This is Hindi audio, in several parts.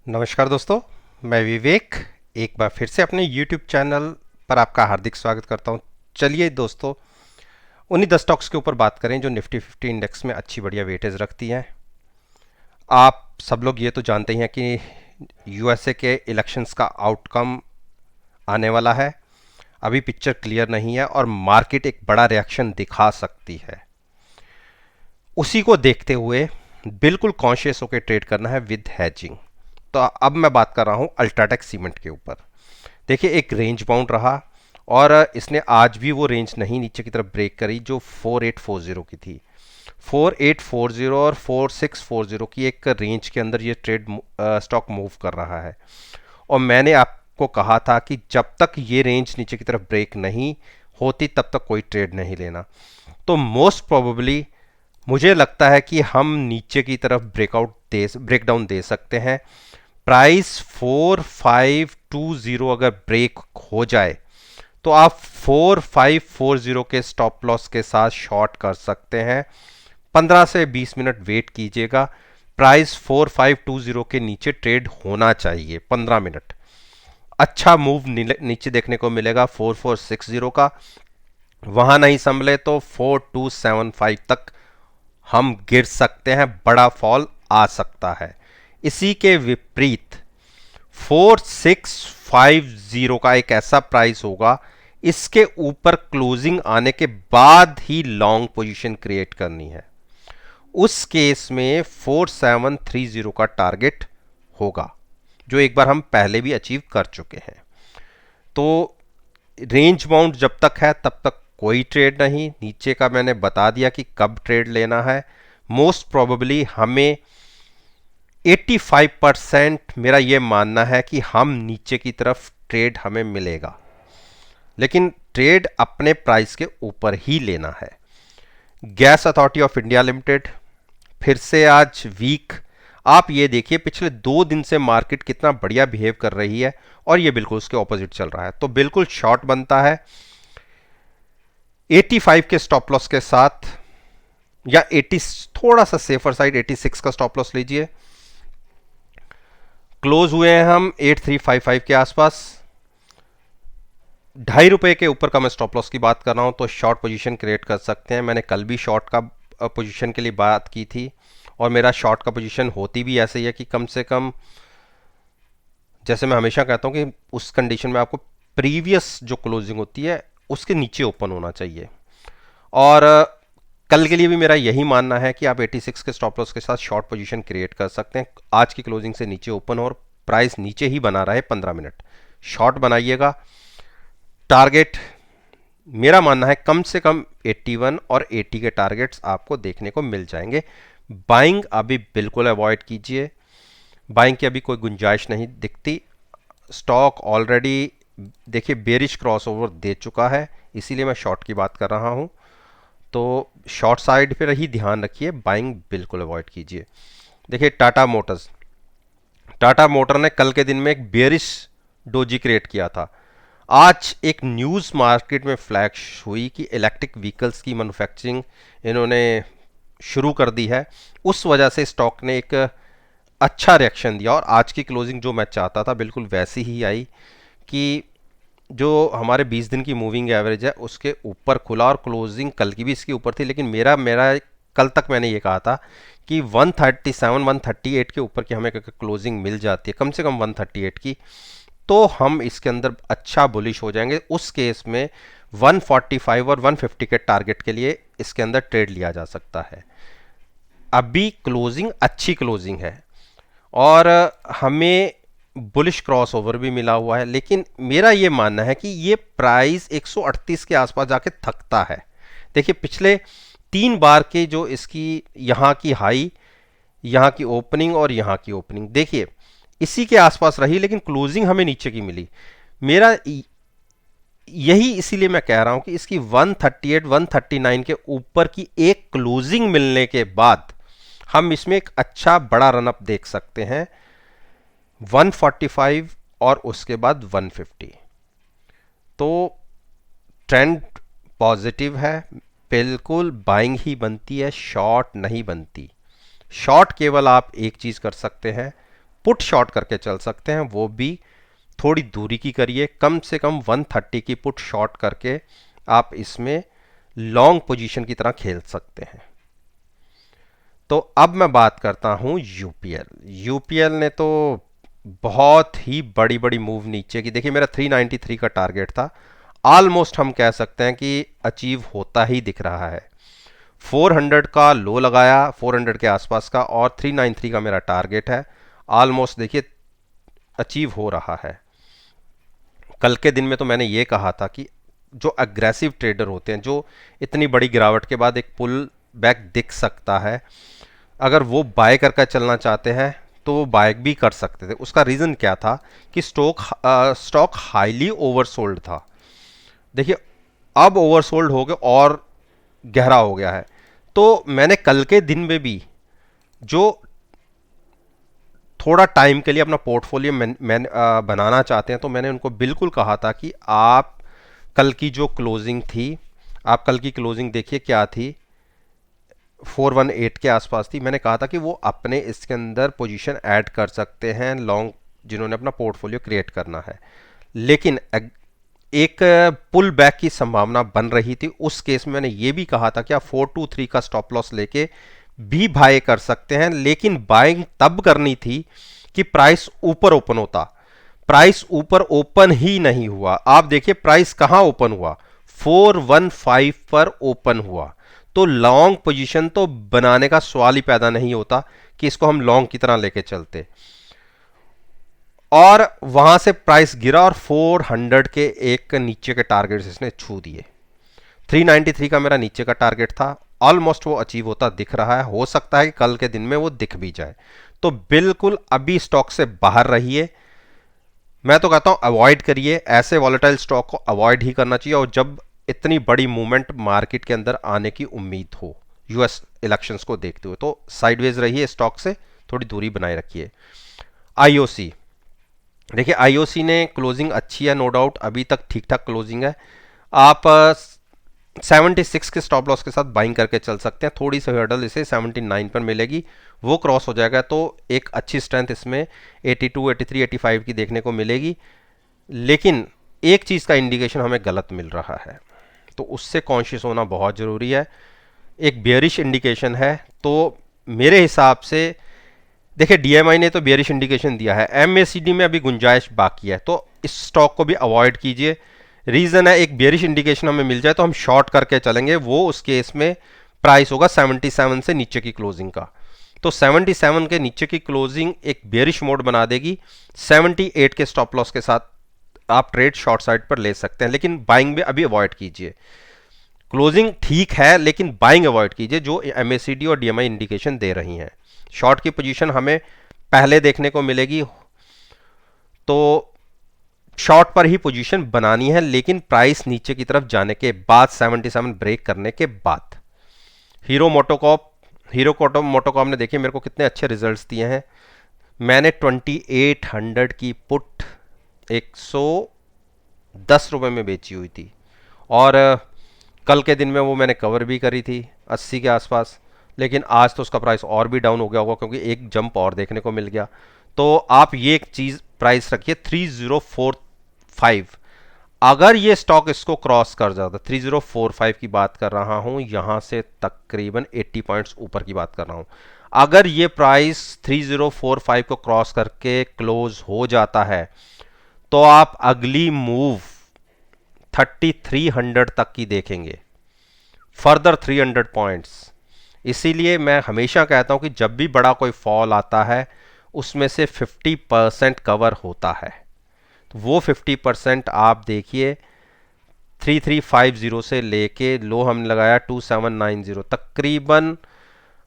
नमस्कार दोस्तों, मैं विवेक एक बार फिर से अपने YouTube चैनल पर आपका हार्दिक स्वागत करता हूं। चलिए दोस्तों, उन्हीं 10 स्टॉक्स के ऊपर बात करें जो निफ्टी 50 इंडेक्स में अच्छी बढ़िया वेटेज रखती हैं। आप सब लोग ये तो जानते ही हैं कि यूएसए के इलेक्शंस का आउटकम आने वाला है। अभी पिक्चर क्लियर नहीं है और मार्केट एक बड़ा रिएक्शन दिखा सकती है। उसी को देखते हुए बिल्कुल कॉन्शियस होकर ट्रेड करना है विद हैजिंग। तो अब मैं बात कर रहा हूं अल्ट्राटेक सीमेंट के ऊपर। देखिए, एक रेंज बाउंड रहा और इसने आज भी वो रेंज नहीं नीचे की तरफ ब्रेक करी जो 4840 की थी। 4840 और 4640 की एक रेंज के अंदर ये ट्रेड स्टॉक मूव कर रहा है। और मैंने आपको कहा था कि जब तक ये रेंज नीचे की तरफ ब्रेक नहीं होती तब तक कोई ट्रेड नहीं लेना। तो मोस्ट प्रोबेबली मुझे लगता है कि हम नीचे की तरफ ब्रेकडाउन दे सकते हैं। प्राइस 4520 अगर ब्रेक हो जाए तो आप 4540 के स्टॉप लॉस के साथ शॉर्ट कर सकते हैं। 15 से 20 मिनट वेट कीजिएगा। प्राइस 4520 के नीचे ट्रेड होना चाहिए। 15 मिनट अच्छा मूव नीचे देखने को मिलेगा 4460 का। वहां नहीं संभले तो 4275 तक हम गिर सकते हैं, बड़ा फॉल आ सकता है। इसी के विपरीत 4650 का एक ऐसा प्राइस होगा, इसके ऊपर क्लोजिंग आने के बाद ही लॉन्ग पोजीशन क्रिएट करनी है। उस केस में 4730 का टारगेट होगा जो एक बार हम पहले भी अचीव कर चुके हैं। तो रेंज बाउंड जब तक है तब तक कोई ट्रेड नहीं। नीचे का मैंने बता दिया कि कब ट्रेड लेना है। मोस्ट प्रोबेबली हमें 85% मेरा ये मानना है कि हम नीचे की तरफ ट्रेड हमें मिलेगा, लेकिन ट्रेड अपने प्राइस के ऊपर ही लेना है। Gas authority of India limited फिर से आज वीक। आप ये देखिए, पिछले 2 दिन से मार्केट कितना बढ़िया बिहेव कर रही है और ये बिल्कुल उसके ऑपोजिट चल रहा है। तो बिल्कुल शॉर्ट बनता है 85 के स्टॉप लॉस के साथ, या 80 थोड़ा सा सेफर साइड 86 का स्टॉप लॉस लीजिए। क्लोज हुए हैं हम 8355 के आसपास। ₹2.5 के ऊपर का मैं स्टॉप लॉस की बात कर रहा हूं, तो शॉर्ट पोजीशन क्रिएट कर सकते हैं। मैंने कल भी शॉर्ट का पोजीशन के लिए बात की थी और मेरा शॉर्ट का पोजीशन होती भी ऐसे ही है कि कम से कम, जैसे मैं हमेशा कहता हूं कि उस कंडीशन में आपको प्रीवियस जो क्लोजिंग होती है उसके नीचे ओपन होना चाहिए। और कल के लिए भी मेरा यही मानना है कि आप 86 के स्टॉप लॉस के साथ शॉर्ट पोजीशन क्रिएट कर सकते हैं। आज की क्लोजिंग से नीचे ओपन और प्राइस नीचे ही बना रहे 15 मिनट, शॉर्ट बनाइएगा। टारगेट मेरा मानना है कम से कम 81 और 80 के टारगेट्स आपको देखने को मिल जाएंगे। बाइंग अभी बिल्कुल अवॉइड कीजिए, बाइंग की अभी कोई गुंजाइश नहीं दिखती। स्टॉक ऑलरेडी देखिए बेरिश क्रॉसओवर दे चुका है, इसीलिए मैं शॉर्ट की बात कर रहा हूं। तो शॉर्ट साइड पर ही ध्यान रखिए, बाइंग बिल्कुल अवॉइड कीजिए। देखिए टाटा मोटर ने कल के दिन में एक बेरिश डोजी क्रिएट किया था। आज एक न्यूज़ मार्केट में फ्लैश हुई कि इलेक्ट्रिक व्हीकल्स की मैन्युफैक्चरिंग इन्होंने शुरू कर दी है। उस वजह से स्टॉक ने एक अच्छा रिएक्शन दिया और आज की क्लोजिंग जो मैं चाहता था बिल्कुल वैसी ही आई कि जो हमारे 20 दिन की मूविंग एवरेज है उसके ऊपर खुला और क्लोजिंग कल की भी इसके ऊपर थी। लेकिन मेरा मेरा कल तक मैंने ये कहा था कि 137 138 के ऊपर की हमें क्लोजिंग मिल जाती है, कम से कम 138 की, तो हम इसके अंदर अच्छा बुलिश हो जाएंगे। उस केस में 145 और 150 के टारगेट के लिए इसके अंदर ट्रेड लिया जा सकता है। अभी क्लोजिंग अच्छी क्लोजिंग है और हमें बुलिश क्रॉसओवर भी मिला हुआ है, लेकिन मेरा ये मानना है कि ये प्राइस 138 के आसपास जाके थकता है। देखिए पिछले 3 बार के जो इसकी यहाँ की हाई, यहाँ की ओपनिंग और यहाँ की ओपनिंग देखिए इसी के आसपास रही, लेकिन क्लोजिंग हमें नीचे की मिली। मेरा यही इसीलिए मैं कह रहा हूं कि इसकी 138 139 के ऊपर की एक क्लोजिंग मिलने के बाद हम इसमें एक अच्छा बड़ा रनअप देख सकते हैं 145 और उसके बाद 150। तो ट्रेंड पॉजिटिव है, बिल्कुल बाइंग ही बनती है, शॉर्ट नहीं बनती। शॉर्ट केवल आप एक चीज कर सकते हैं, पुट शॉर्ट करके चल सकते हैं, वो भी थोड़ी दूरी की करिए, कम से कम 130 की पुट शॉर्ट करके आप इसमें लॉन्ग पोजीशन की तरह खेल सकते हैं। तो अब मैं बात करता हूं यूपीएल। यूपीएल ने तो बहुत ही बड़ी बड़ी मूव नीचे की, देखिए मेरा 393 का टारगेट था, ऑलमोस्ट हम कह सकते हैं कि अचीव होता ही दिख रहा है। 400 का लो लगाया, 400 के आसपास का, और 393 का मेरा टारगेट है, ऑलमोस्ट देखिए अचीव हो रहा है। कल के दिन में तो मैंने ये कहा था कि जो अग्रेसिव ट्रेडर होते हैं, जो इतनी बड़ी गिरावट के बाद एक पुल बैक दिख सकता है, अगर वो बाय करके चलना चाहते हैं तो वो बाय भी कर सकते थे। उसका रीज़न क्या था कि स्टॉक हाईली ओवरसोल्ड था। देखिए अब ओवरसोल्ड हो गया और गहरा हो गया है। तो मैंने कल के दिन में भी जो थोड़ा टाइम के लिए अपना पोर्टफोलियो बनाना चाहते हैं, तो मैंने उनको बिल्कुल कहा था कि आप कल की जो क्लोजिंग थी, आप कल की क्लोजिंग देखिए क्या थी, 418 के आसपास थी। मैंने कहा था कि वो अपने इसके अंदर पोजीशन ऐड कर सकते हैं लॉन्ग, जिन्होंने अपना पोर्टफोलियो क्रिएट करना है। लेकिन एक पुल बैक की संभावना बन रही थी, उस केस में मैंने ये भी कहा था कि आप 423 का स्टॉप लॉस लेके भी बाय कर सकते हैं, लेकिन बाइंग तब करनी थी कि प्राइस ऊपर ओपन होता। प्राइस ऊपर ओपन ही नहीं हुआ। आप देखिए प्राइस कहां ओपन हुआ, 415 पर ओपन हुआ। तो लॉन्ग पोजीशन तो बनाने का सवाल ही पैदा नहीं होता कि इसको हम लॉन्ग की तरह लेके चलते। और वहां से प्राइस गिरा और 400 के एक नीचे के टारगेट्स इसने छू दिए। 393 का मेरा नीचे का टारगेट था, ऑलमोस्ट वो अचीव होता दिख रहा है। हो सकता है कि कल के दिन में वो दिख भी जाए। तो बिल्कुल अभी स्टॉक से बाहर रहिए। मैं तो कहता हूं अवॉइड करिए, ऐसे वॉलेटाइल स्टॉक को अवॉइड ही करना चाहिए, और जब इतनी बड़ी मूवमेंट मार्केट के अंदर आने की उम्मीद हो यूएस इलेक्शंस को देखते हुए, तो साइडवेज रहिए, स्टॉक से थोड़ी दूरी बनाए रखिए। आईओसी, देखिए आईओसी ने क्लोजिंग अच्छी है, नो डाउट अभी तक ठीक ठाक क्लोजिंग है। आप 76 के स्टॉप लॉस के साथ बाइंग करके चल सकते हैं। थोड़ी सी हर्डल इसे 79 पर मिलेगी, वो क्रॉस हो जाएगा तो एक अच्छी स्ट्रेंथ इसमें 82, 83, 85 की देखने को मिलेगी। लेकिन एक चीज़ का इंडिकेशन हमें गलत मिल रहा है, तो उससे कॉन्शियस होना बहुत ज़रूरी है। एक बेयरिश इंडिकेशन है, तो मेरे हिसाब से देखिए डीएमआई ने तो बेयरिश इंडिकेशन दिया है, एमएसीडी में अभी गुंजाइश बाकी है, तो इस स्टॉक को भी अवॉइड कीजिए। रीज़न है एक बेयरिश इंडिकेशन हमें मिल जाए तो हम शॉर्ट करके चलेंगे, वो उस केस में प्राइस होगा 77 से नीचे की क्लोजिंग का। तो 77 के नीचे की क्लोजिंग एक बेयरिश मोड बना देगी। 78 के स्टॉप लॉस के साथ आप ट्रेड शॉर्ट साइड पर ले सकते हैं, लेकिन बाइंग में अभी अवॉइड कीजिए। क्लोजिंग ठीक है लेकिन बाइंग अवॉइड कीजिए, जो एमएसीडी और डीएमआई इंडिकेशन दे रही हैं। शॉर्ट की पोजीशन हमें पहले देखने को मिलेगी, तो शॉर्ट पर ही पोजीशन बनानी है, लेकिन प्राइस नीचे की तरफ जाने के बाद, 77 ब्रेक करने के बाद। हीरो मोटोकॉप ने देखिए मेरे को कितने अच्छे रिजल्ट्स दिए हैं। मैंने 2800 की पुट 110 रुपये में बेची हुई थी, और कल के दिन में वो मैंने कवर भी करी थी 80 के आसपास। लेकिन आज तो उसका प्राइस और भी डाउन हो गया होगा, क्योंकि एक जंप और देखने को मिल गया। तो आप ये एक चीज़ प्राइस रखिए 3045। अगर ये स्टॉक इसको क्रॉस कर जाता, 3045 की बात कर रहा हूं, यहां से तकरीबन 80 पॉइंट्स ऊपर की बात कर रहा हूं। अगर ये प्राइस 3045 को क्रॉस करके क्लोज हो जाता है, तो आप अगली मूव 3300 तक की देखेंगे, फर्दर 300 पॉइंट्स। इसीलिए मैं हमेशा कहता हूं कि जब भी बड़ा कोई फॉल आता है, उसमें से 50% कवर होता है। तो वो 50% आप देखिए 3350 से लेके लो हमने लगाया 2790, तकरीबन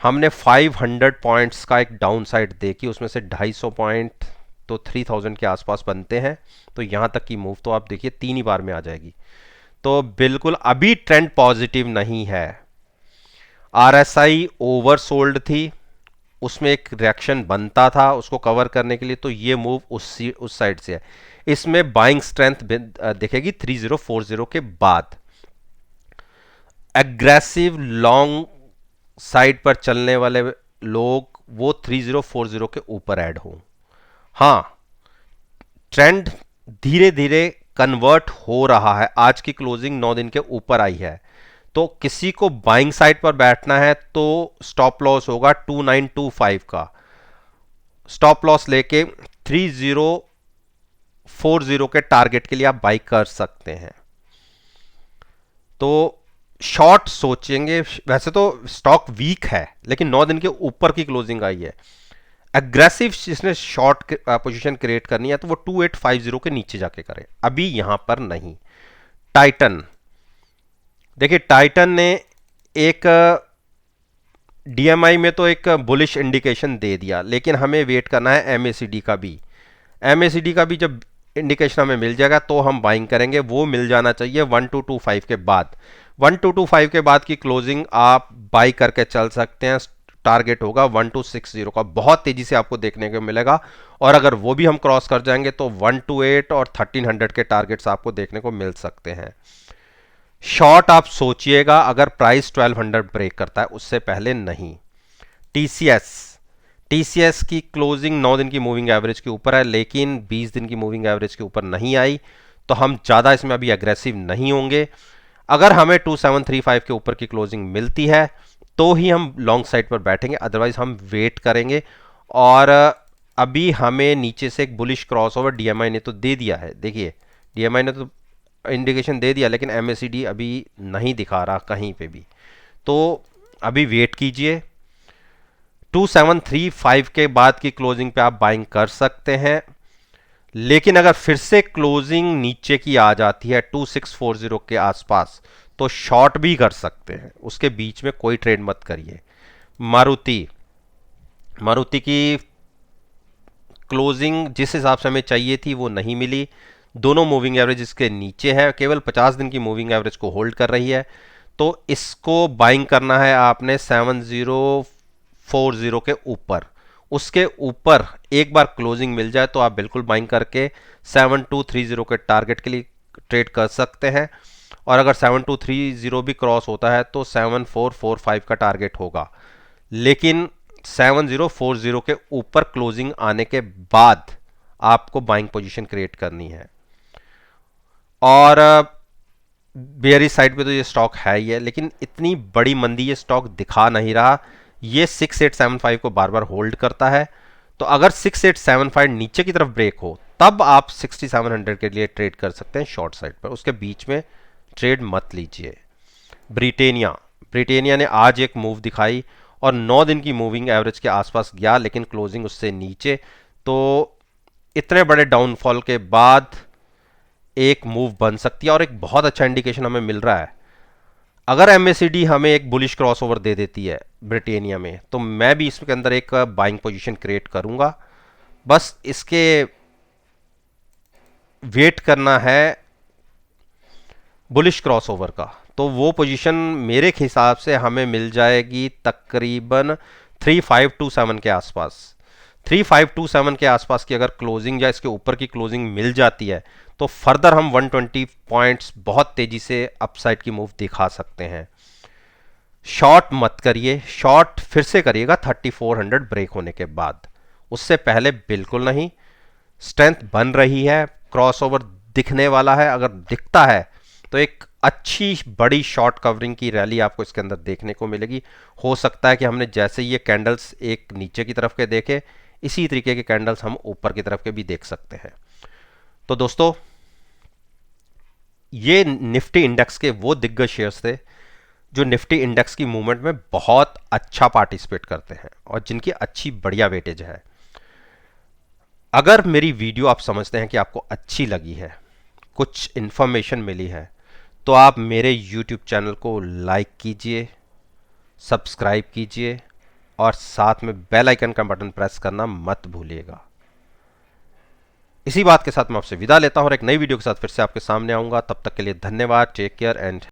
हमने 500 पॉइंट्स का एक डाउन साइड देखी, उसमें से 250 पॉइंट तो 3000 के आसपास बनते हैं। तो यहाँ तक की मूव तो आप देखिए 3 ही बार में आ जाएगी। तो बिल्कुल अभी ट्रेंड पॉजिटिव नहीं है। आरएसआई ओवरसोल्ड थी, उसमें एक रिएक्शन बनता था उसको कवर करने के लिए, तो ये मूव उस साइड से है। इसमें बाइंग स्ट्रेंथ दिखेगी 3040 के बाद। एग्रेसिव लॉन्ग साइड पर चलने वाले लोग वो 3040 के ऊपर ऐड हों, हाँ, ट्रेंड धीरे धीरे कन्वर्ट हो रहा है। आज की क्लोजिंग 9 दिन के ऊपर आई है, तो किसी को बाइंग साइड पर बैठना है तो स्टॉप लॉस होगा 2925 का। स्टॉप लॉस लेके 3040 के टारगेट के लिए आप बाई कर सकते हैं। तो शॉर्ट सोचेंगे, वैसे तो स्टॉक वीक है लेकिन 9 दिन के ऊपर की क्लोजिंग आई है। एग्रेसिव जिसने शॉर्ट पोजीशन क्रिएट करनी है तो वो 2850 के नीचे जाके करे, अभी यहां पर नहीं। टाइटन, देखिए टाइटन ने एक डीएमआई में तो एक बुलिश इंडिकेशन दे दिया, लेकिन हमें वेट करना है एमएसीडी का भी। एमएसीडी का भी जब इंडिकेशन हमें मिल जाएगा तो हम बाइंग करेंगे, वो मिल जाना चाहिए 1225 के बाद। 1225 के बाद की क्लोजिंग आप बाई करके चल सकते हैं। टारगेट होगा 1260 का, बहुत तेजी से आपको देखने को मिलेगा। और अगर वो भी हम क्रॉस कर जाएंगे तो 128 और 1300 के टारगेट्स आपको देखने को मिल सकते हैं। शॉर्ट आप सोचिएगा अगर प्राइस 1200 ब्रेक करता है, उससे पहले नहीं। टीसीएस, टीसीएस की क्लोजिंग 9 दिन की मूविंग एवरेज के ऊपर है लेकिन 20 दिन की मूविंग एवरेज के ऊपर नहीं आई, तो हम ज़्यादा इसमें अभी अग्रेसिव नहीं होंगे। अगर हमें 2735 के ऊपर की क्लोजिंग मिलती है तो ही हम लॉन्ग साइड पर बैठेंगे, अदरवाइज हम वेट करेंगे। और अभी हमें नीचे से एक बुलिश क्रॉस ओवर डीएमआई ने तो दे दिया है, देखिए डीएमआई ने तो इंडिकेशन दे दिया लेकिन एमएसीडी अभी नहीं दिखा रहा कहीं पे भी, तो अभी वेट कीजिए। 2735 के बाद की क्लोजिंग पे आप बाइंग कर सकते हैं, लेकिन अगर फिर से क्लोजिंग नीचे की आ जाती है 2640 के आसपास तो शॉर्ट भी कर सकते हैं, उसके बीच में कोई ट्रेड मत करिए। मारुति, मारुति की क्लोजिंग जिस हिसाब से हमें चाहिए थी वो नहीं मिली। दोनों मूविंग एवरेज इसके नीचे है, केवल 50 दिन की मूविंग एवरेज को होल्ड कर रही है, तो इसको बाइंग करना है आपने 7040 के ऊपर। उसके ऊपर एक बार क्लोजिंग मिल जाए तो आप बिल्कुल बाइंग करके 7230 के टारगेट के लिए ट्रेड कर सकते हैं। और अगर 7230 भी क्रॉस होता है तो 7445 का टारगेट होगा, लेकिन 7040 के ऊपर क्लोजिंग आने के बाद आपको बाइंग पोजीशन क्रिएट करनी है। और बेयरिश साइड पे तो ये स्टॉक है ही है, लेकिन इतनी बड़ी मंदी ये स्टॉक दिखा नहीं रहा। ये 6875 को बार बार होल्ड करता है, तो अगर 6875 नीचे की तरफ ब्रेक हो तब आप 6700 के लिए ट्रेड कर सकते हैं शॉर्ट साइड पर, उसके बीच में ट्रेड मत लीजिए। ब्रिटेनिया, ब्रिटेनिया ने आज एक मूव दिखाई और 9 दिन की मूविंग एवरेज के आसपास गया लेकिन क्लोजिंग उससे नीचे, तो इतने बड़े डाउनफॉल के बाद एक मूव बन सकती है और एक बहुत अच्छा इंडिकेशन हमें मिल रहा है। अगर एमएसीडी हमें एक बुलिश क्रॉसओवर दे देती है ब्रिटेनिया में, तो मैं भी इसके अंदर एक बाइंग पोजीशन क्रिएट करूंगा। बस इसके वेट करना है बुलिश क्रॉसओवर का, तो वो पोजीशन मेरे हिसाब से हमें मिल जाएगी तकरीबन 3527 के आसपास। 3527 के आसपास की अगर क्लोजिंग या इसके ऊपर की क्लोजिंग मिल जाती है तो फर्दर हम 120 पॉइंट्स बहुत तेजी से अपसाइड की मूव दिखा सकते हैं। शॉर्ट मत करिए, शॉर्ट फिर से करिएगा 3400 ब्रेक होने के बाद, उससे पहले बिल्कुल नहीं। स्ट्रेंथ बन रही है, क्रॉसओवर दिखने वाला है, अगर दिखता है तो एक अच्छी बड़ी शॉर्ट कवरिंग की रैली आपको इसके अंदर देखने को मिलेगी। हो सकता है कि हमने जैसे ये कैंडल्स एक नीचे की तरफ के देखे, इसी तरीके के कैंडल्स हम ऊपर की तरफ के भी देख सकते हैं। तो दोस्तों, ये निफ्टी इंडेक्स के वो दिग्गज शेयर्स थे जो निफ्टी इंडेक्स की मूवमेंट में बहुत अच्छा पार्टिसिपेट करते हैं और जिनकी अच्छी बढ़िया वेटेज है। अगर मेरी वीडियो आप समझते हैं कि आपको अच्छी लगी है, कुछ इन्फॉर्मेशन मिली है, तो आप मेरे YouTube चैनल को लाइक कीजिए, सब्सक्राइब कीजिए और साथ में बेल आइकन का बटन प्रेस करना मत भूलिएगा। इसी बात के साथ मैं आपसे विदा लेता हूं और एक नई वीडियो के साथ फिर से आपके सामने आऊंगा। तब तक के लिए धन्यवाद। Take care and